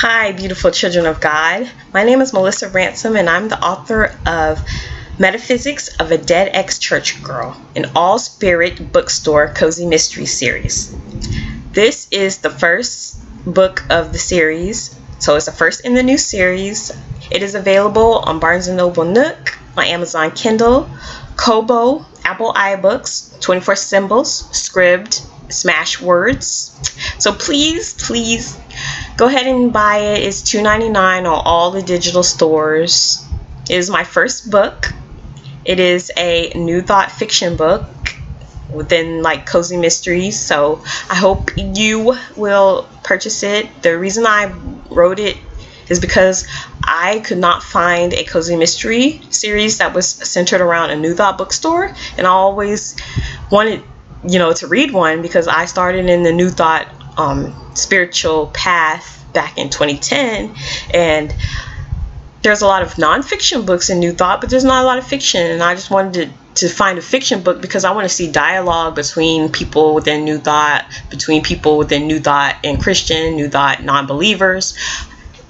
Hi, beautiful children of God. My name is Melissa Ransom, and I'm the author of Metaphysics of a Dead Ex-Church Girl, an all-spirit bookstore cozy mystery series. This is the first book of the series, so it's the first in the new series. It is available on Barnes & Noble Nook, on Amazon Kindle, Kobo, Apple iBooks, 24 Symbols, Scribd, Smashwords. So please go ahead and buy it. It's $2.99 on all the digital stores. It is my first book. It is a new thought fiction book within like cozy mysteries, so I hope you will purchase it. The reason I wrote it is because I could not find a cozy mystery series that was centered around a new thought bookstore, and I always wanted to read one because I started in the new thought spiritual path back in 2010, and there's a lot of nonfiction books in new thought, but there's not a lot of fiction, and I just wanted to find a fiction book because I want to see dialogue between people within new thought, between people within new thought and Christian, new thought non-believers.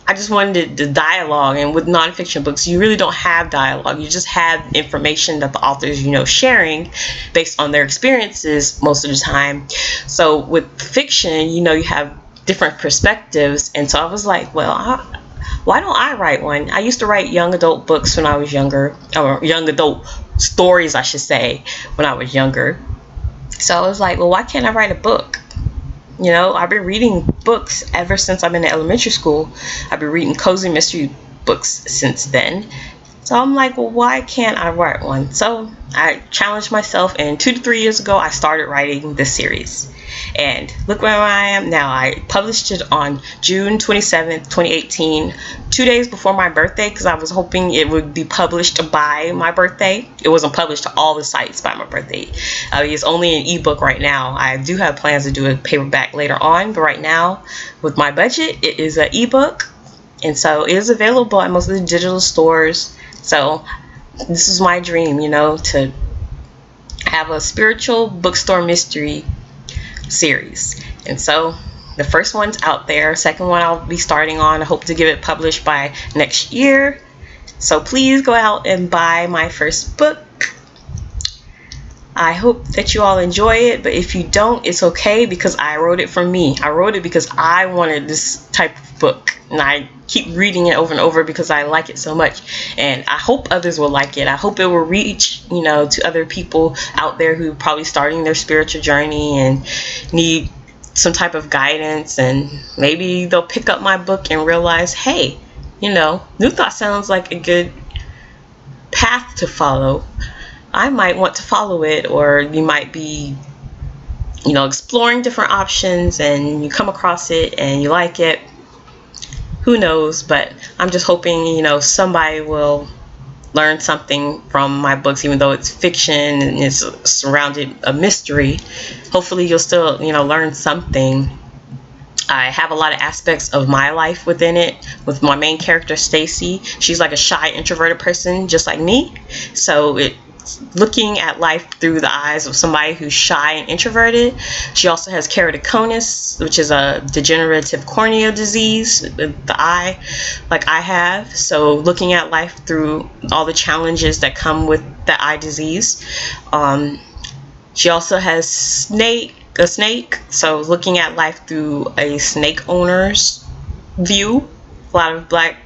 I just wanted the dialogue, and with nonfiction books, you really don't have dialogue. You just have information that the authors, sharing based on their experiences most of the time. So with fiction, you have different perspectives, and so I was like, well, why don't I write one? I used to write young adult books when I was younger, or young adult stories, I should say, when I was younger. So I was like, well, why can't I write a book? I've been reading books ever since I've been in elementary school. I've been reading cozy mystery books since then. So I'm like, well, why can't I write one? So I challenged myself, and 2 to 3 years ago, I started writing this series. And look where I am now. I published it on June 27th, 2018, 2 days before my birthday, because I was hoping it would be published by my birthday. It wasn't published to all the sites by my birthday. It's only an ebook right now. I do have plans to do a paperback later on, but right now, with my budget, it is an ebook. And so it is available at most of the digital stores. So this is my dream, to have a spiritual bookstore mystery series. And so the first one's out there. Second one I'll be starting on. I hope to get it published by next year. So please go out and buy my first book. I hope that you all enjoy it, but if you don't, it's okay, because I wrote it for me. I wrote it because I wanted this type of book, and I keep reading it over and over because I like it so much, and I hope others will like it. I hope it will reach, to other people out there who are probably starting their spiritual journey and need some type of guidance, and maybe they'll pick up my book and realize, hey, New Thought sounds like a good path to follow. I might want to follow it. Or you might be, exploring different options, and you come across it and you like it. Who knows? But I'm just hoping, somebody will learn something from my books, even though it's fiction and it's surrounded a mystery. Hopefully you'll still, learn something. I have a lot of aspects of my life within it, with my main character, Stacy. She's like a shy, introverted person, just like me. So it's looking at life through the eyes of somebody who's shy and introverted. She also has keratoconus, which is a degenerative corneal disease with the eye, like I have. So looking at life through all the challenges that come with the eye disease. She also has a snake, so looking at life through a snake owner's view. A lot of black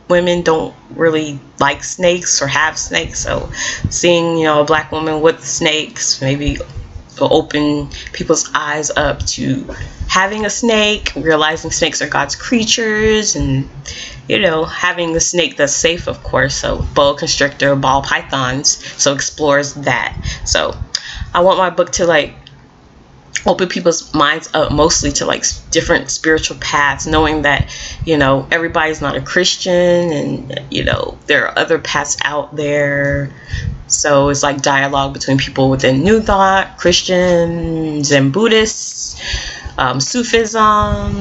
women don't really like snakes or have snakes, so seeing a black woman with snakes maybe will open people's eyes up to having a snake, realizing snakes are God's creatures, and having a snake that's safe, of course. So boa constrictor, ball pythons, so explores that. So I want my book to open people's minds up mostly to different spiritual paths, knowing that everybody's not a Christian, and there are other paths out there. So it's like dialogue between people within New Thought, Christians and Buddhists, Sufism,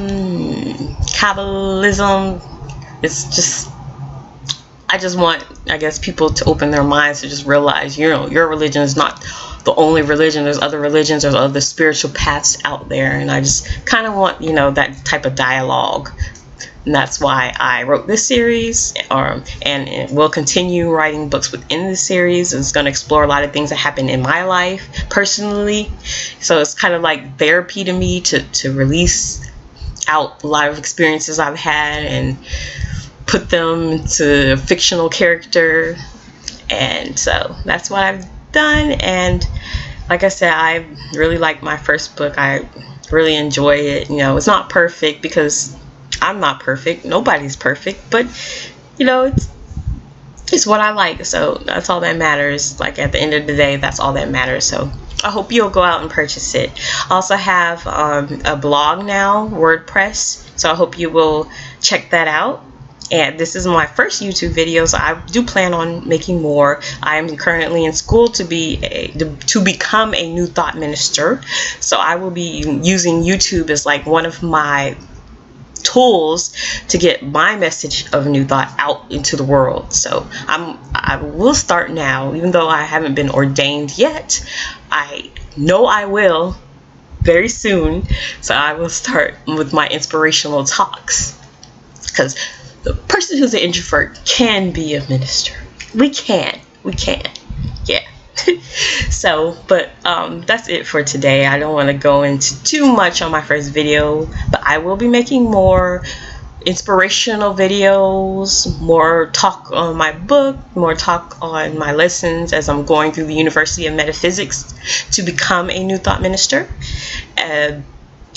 Kabbalism. It's just, I just want, people to open their minds to just realize, your religion is not the only religion. There's other religions, there's other spiritual paths out there, and I just kind of want, that type of dialogue And that's why I wrote this series, and will continue writing books within this series. It's going to explore a lot of things that happen in my life personally. So it's kind of like therapy to me to release out a lot of experiences I've had and put them into a fictional character. And so that's what I've done. And like I said, I really like my first book. I really enjoy it. You know, it's not perfect because I'm not perfect. Nobody's perfect, but you know, it's what I like. So that's all that matters. Like at the end of the day, that's all that matters. So I hope you'll go out and purchase it. I also have a blog now, WordPress. So I hope you will check that out. And this is my first YouTube video, so I do plan on making more. I am currently in school to become a New Thought minister. So I will be using YouTube as like one of my tools to get my message of New Thought out into the world. So I will start now, even though I haven't been ordained yet. I know I will very soon. So I will start with my inspirational talks, because the person who's an introvert can be a minister. We can, yeah. So, but that's it for today. I don't want to go into too much on my first video, but I will be making more inspirational videos, more talk on my book, more talk on my lessons as I'm going through the University of Metaphysics to become a New Thought minister.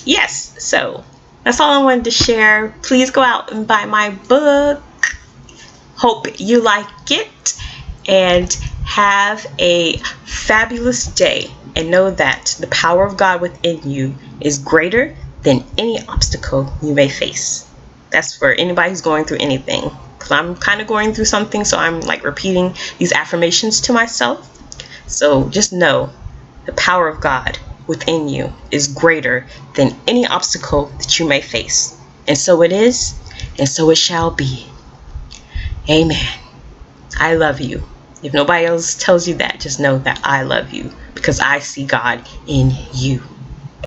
Yes, so that's all I wanted to share. Please go out and buy my book. Hope you like it, and have a fabulous day, and know that the power of God within you is greater than any obstacle you may face. That's for anybody who's going through anything, because I'm kind of going through something, so I'm like repeating these affirmations to myself. So just know the power of God within you is greater than any obstacle that you may face. And so it is, and so it shall be. Amen. I love you. If nobody else tells you that, just know that I love you, because I see God in you.